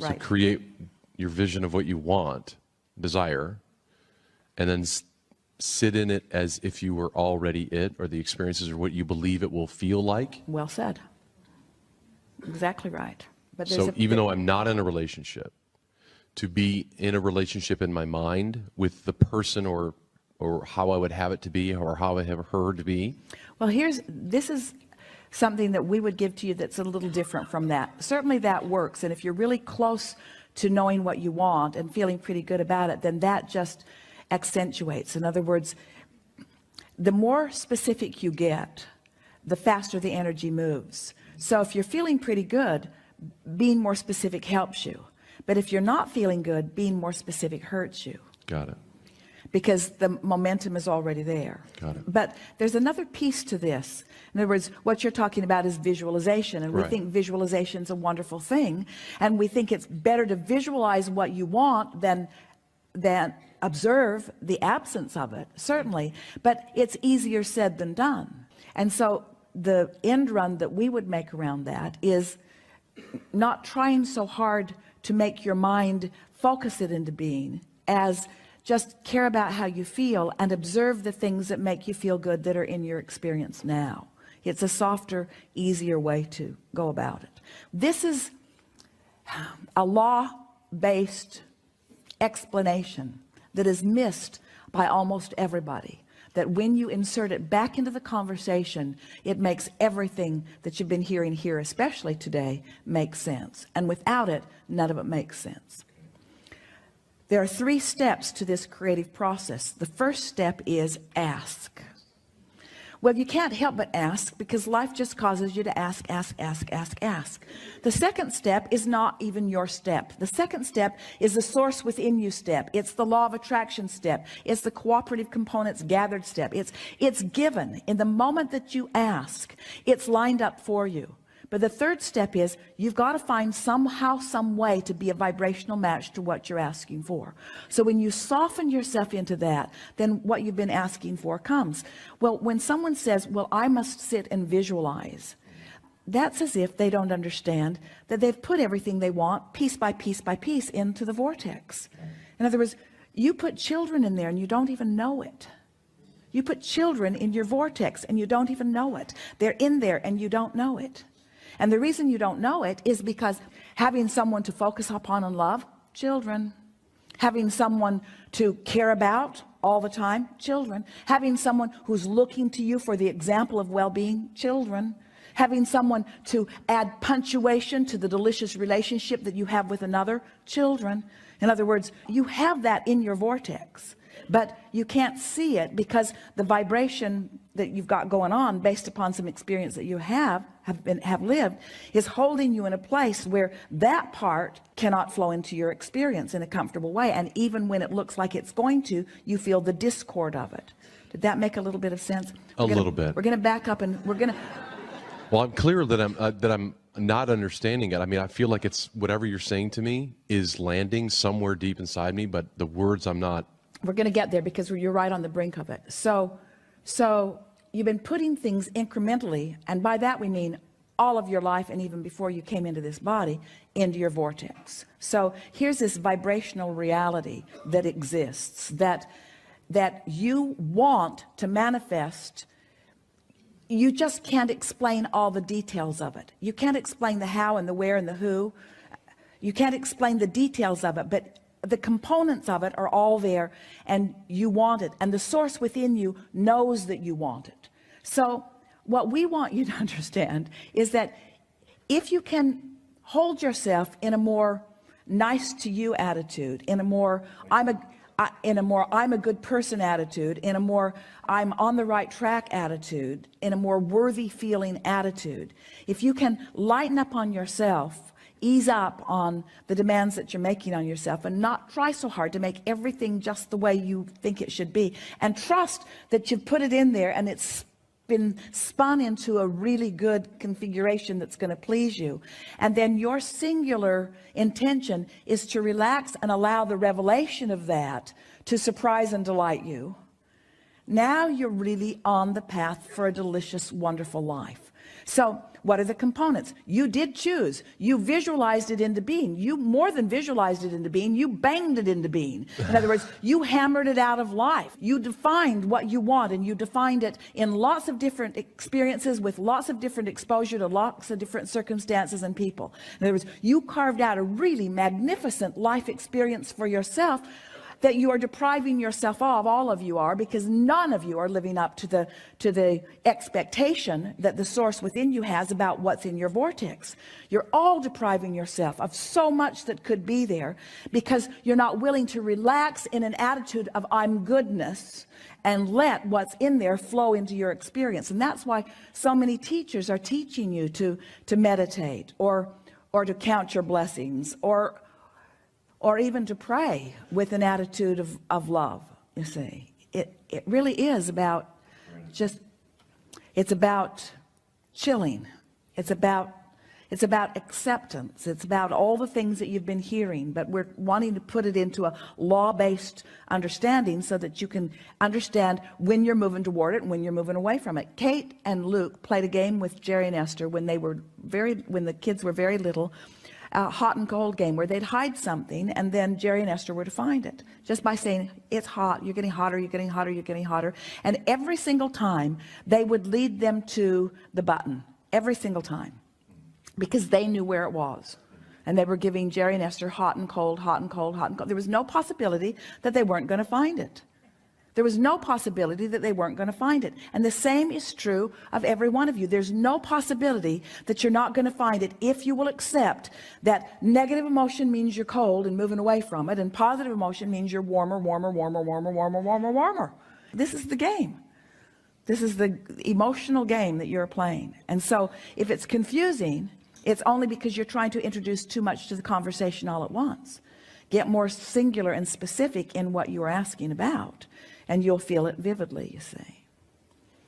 So create your vision of what you want, desire, and then sit in it as if you were already it, or the experiences or what you believe it will feel like. Well said. Exactly right. But so even though I'm not in a relationship, to be in a relationship in my mind with the person or how I would have it to be or how I have her to be. Well, this is something that we would give to you that's a little different from that. Certainly that works, and if you're really close to knowing what you want and feeling pretty good about it, then that just accentuates. In other words, the more specific you get, the faster the energy moves. So if you're feeling pretty good, being more specific helps you. But if you're not feeling good, being more specific hurts you. Got it. Because the momentum is already there. Got it. But there's another piece to this. In other words, what you're talking about is visualization, and we think visualization is a wonderful thing, and we think it's better to visualize what you want than observe the absence of it, certainly, but it's easier said than done. And so the end run that we would make around that is not trying so hard to make your mind focus it into being, as just care about how you feel and observe the things that make you feel good that are in your experience now. It's a softer, easier way to go about it. This is a law-based explanation that is missed by almost everybody, that when you insert it back into the conversation, it makes everything that you've been hearing here, especially today, make sense. And without it, none of it makes sense. There are 3 steps to this creative process. The first step is ask. Well, you can't help but ask, because life just causes you to ask. The second step is not even your step. The second step is the source within you step. It's the law of attraction step. It's the cooperative components gathered step. It's given in the moment that you ask. It's lined up for you. But the third step is you've got to find somehow, some way to be a vibrational match to what you're asking for. So when you soften yourself into that, then what you've been asking for comes. Well, when someone says, well, I must sit and visualize, that's as if they don't understand that they've put everything they want piece by piece by piece into the vortex. In other words, you put children in there and you don't even know it. You put children in your vortex and you don't even know it. They're in there and you don't know it. And the reason you don't know it is because having someone to focus upon and love, children. Having someone to care about all the time, children. Having someone who's looking to you for the example of well-being, children. Having someone to add punctuation to the delicious relationship that you have with another, children. In other words, you have that in your vortex, but you can't see it because the vibration that you've got going on based upon some experience that you have lived is holding you in a place where that part cannot flow into your experience in a comfortable way. And even when it looks like it's going to, you feel the discord of it. Did that make a little bit of sense? A little bit. We're going to back up and we're going to. Well, I'm clear that I'm not understanding it. I mean, I feel like it's whatever you're saying to me is landing somewhere deep inside me, but the words I'm not. We're going to get there because you're right on the brink of it. So you've been putting things incrementally, and by that we mean all of your life and even before you came into this body, into your vortex. So here's this vibrational reality that exists that you want to manifest. You just can't explain all the details of it. You can't explain the how and the where and the who. You can't explain the details of it, but the components of it are all there, and you want it, and the source within you knows that you want it. So what we want you to understand is that if you can hold yourself in a more nice to you attitude, in a more I'm a good person attitude, in a more I'm on the right track attitude, in a more worthy feeling attitude, if you can lighten up on yourself, ease up on the demands that you're making on yourself, and not try so hard to make everything just the way you think it should be, and trust that you've put it in there and it's been spun into a really good configuration that's going to please you. And then your singular intention is to relax and allow the revelation of that to surprise and delight you. Now you're really on the path for a delicious, wonderful life. So what are the components? You did choose. You visualized it into being. You more than visualized it into being, you banged it into being. In other words, you hammered it out of life. You defined what you want, and you defined it in lots of different experiences with lots of different exposure to lots of different circumstances and people. In other words, you carved out a really magnificent life experience for yourself that you are depriving yourself of, all of you are, because none of you are living up to the expectation that the source within you has about what's in your vortex. You're all depriving yourself of so much that could be there because you're not willing to relax in an attitude of I'm goodness and let what's in there flow into your experience. And that's why so many teachers are teaching you to meditate or to count your blessings or even to pray with an attitude of love. You see, it really is about it's about chilling. It's about acceptance. It's about all the things that you've been hearing, but we're wanting to put it into a law-based understanding so that you can understand when you're moving toward it and when you're moving away from it. Kate and Luke played a game with Jerry and Esther when the kids were very little. Hot and cold game where they'd hide something and then Jerry and Esther were to find it just by saying it's hot, you're getting hotter, you're getting hotter, you're getting hotter. And every single time they would lead them to the button, every single time, because they knew where it was. And they were giving Jerry and Esther hot and cold, hot and cold, hot and cold. There was no possibility that they weren't going to find it. There was no possibility that they weren't going to find it. And the same is true of every one of you. There's no possibility that you're not going to find it if you will accept that negative emotion means you're cold and moving away from it, and positive emotion means you're warmer, warmer, warmer, warmer, warmer, warmer, warmer. This is the game. This is the emotional game that you're playing. And so if it's confusing, it's only because you're trying to introduce too much to the conversation all at once. Get more singular and specific in what you're asking about, and you'll feel it vividly, you see.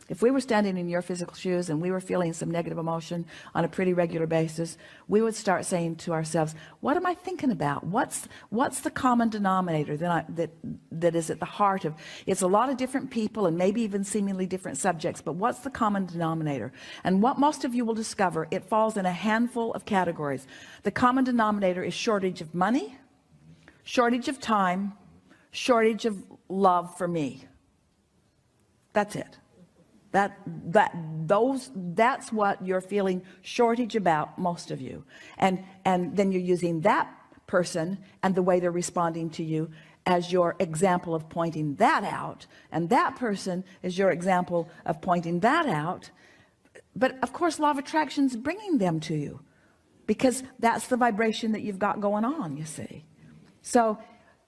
If we were standing in your physical shoes and we were feeling some negative emotion on a pretty regular basis, we would start saying to ourselves, what am I thinking about? What's the common denominator that is at the heart of? It's a lot of different people and maybe even seemingly different subjects, but what's the common denominator? And what most of you will discover, it falls in a handful of categories. The common denominator is shortage of money, shortage of time, shortage of love for me. That's it. That's what you're feeling shortage about, most of you. And then you're using that person and the way they're responding to you as your example of pointing that out, and that person is your example of pointing that out. But of course, law of attraction is bringing them to you because that's the vibration that you've got going on, you see. So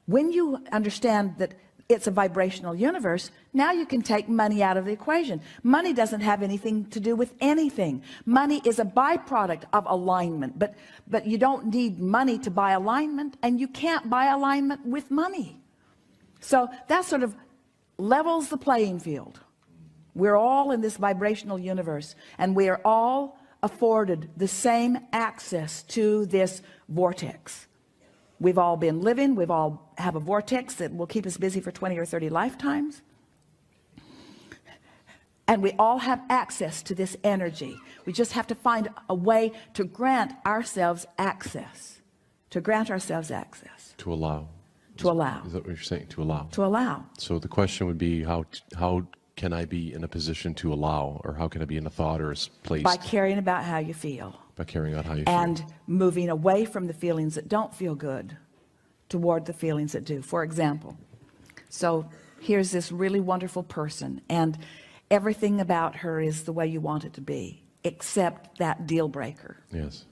when you understand that it's a vibrational universe, now you can take money out of the equation. Money doesn't have anything to do with anything. Money is a byproduct of alignment, but you don't need money to buy alignment, and you can't buy alignment with money. So that sort of levels the playing field. We're all in this vibrational universe, and we are all afforded the same access to this vortex. We've all been living, we've all have a vortex that will keep us busy for 20 or 30 lifetimes. And we all have access to this energy. We just have to find a way to grant ourselves access. To grant ourselves access. To allow. To allow. Is that what you're saying? To allow. To allow. So the question would be, how can I be in a position to allow, or how can I be in a thought or a place? By caring about how you feel. By caring about how you and feel. Moving away from the feelings that don't feel good toward the feelings that do. For example, so here's this really wonderful person, and everything about her is the way you want it to be, except that deal breaker. Yes.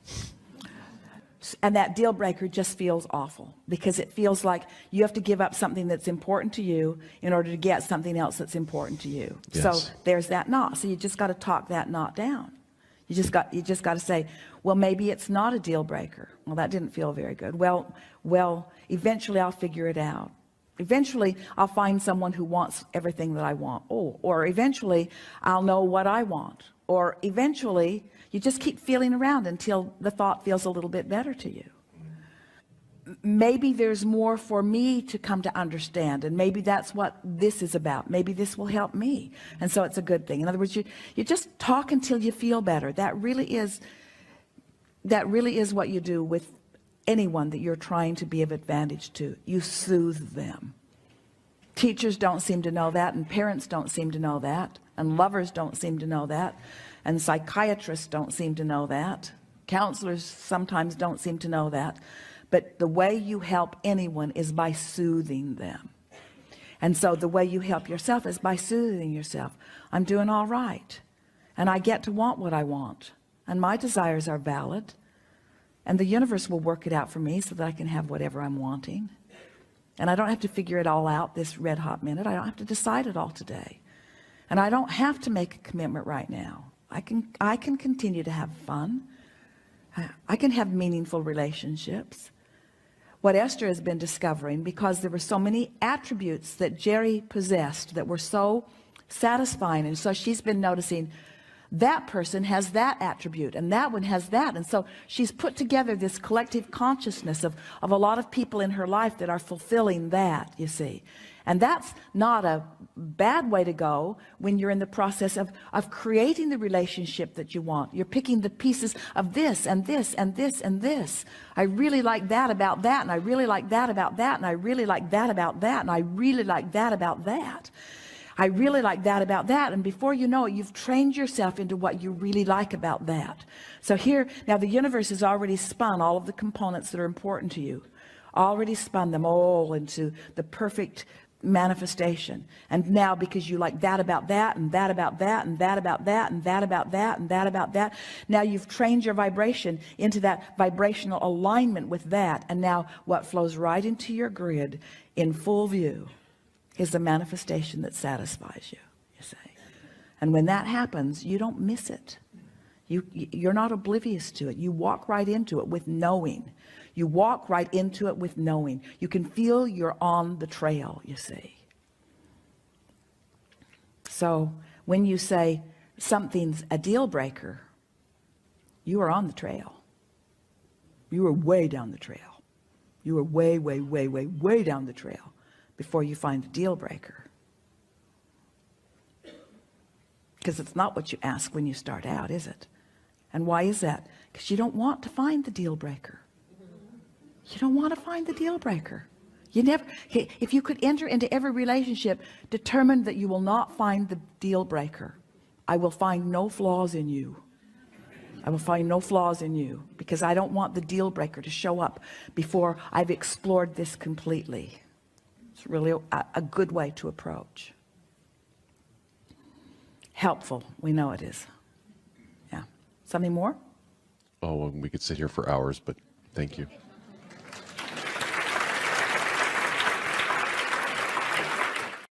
And that deal breaker just feels awful because it feels like you have to give up something that's important to you in order to get something else that's important to you. Yes. So there's that knot. So you just got to talk that knot down. You just got to say, well, maybe it's not a deal breaker. Well, that didn't feel very good. Well, eventually I'll figure it out. Eventually I'll find someone who wants everything that I want. Or eventually I'll know what I want. Or eventually you just keep feeling around until the thought feels a little bit better to you. maybe there's more for me to come to understand, and maybe that's what this is about. Maybe this will help me, and so it's a good thing. In other words, you just talk until you feel better. That really is what you do with anyone that you're trying to be of advantage to. You soothe them. Teachers don't seem to know that, and parents don't seem to know that, and lovers don't seem to know that, and psychiatrists don't seem to know that. Counselors sometimes don't seem to know that. But the way you help anyone is by soothing them. And so the way you help yourself is by soothing yourself. I'm doing all right. And I get to want what I want. And my desires are valid. And the universe will work it out for me so that I can have whatever I'm wanting. And I don't have to figure it all out this red hot minute. I don't have to decide it all today. And I don't have to make a commitment right now. I can continue to have fun. I can have meaningful relationships. What Esther has been discovering, because there were so many attributes that Jerry possessed that were so satisfying, and so she's been noticing that person has that attribute and that one has that, and so she's put together this collective consciousness of a lot of people in her life that are fulfilling that, you see. And that's not a bad way to go when you're in the process of creating the relationship that you want. You're picking the pieces of this and this and this and this. I really like that about that, and I really like that about that, and I really like that about that, and I really like that about that. I really like that about that. And before you know it, you've trained yourself into what you really like about that. So here, now the universe has already spun all of the components that are important to you, already spun them all into the perfect manifestation. And now, because you like that about that, and that about that, and that about that, and that about that, and that about that, now you've trained your vibration into that vibrational alignment with that. And now what flows right into your grid in full view is the manifestation that satisfies you, you see. And when that happens, you don't miss it. You're not oblivious to it. You walk right into it with knowing. You walk right into it with knowing. You can feel you're on the trail, you see. So when you say something's a deal breaker, you are on the trail. You are way down the trail. You are way, way, way, way, way down the trail before you find the deal breaker. Because it's not what you ask when you start out, is it? And why is that? Because you don't want to find the deal breaker. You don't want to find the deal breaker. You never, if you could enter into every relationship determined that you will not find the deal breaker, I will find no flaws in you. I will find no flaws in you, because I don't want the deal breaker to show up before I've explored this completely. It's really a good way to approach. Helpful, we know it is. Yeah. Something more? Oh, well, we could sit here for hours, but thank you.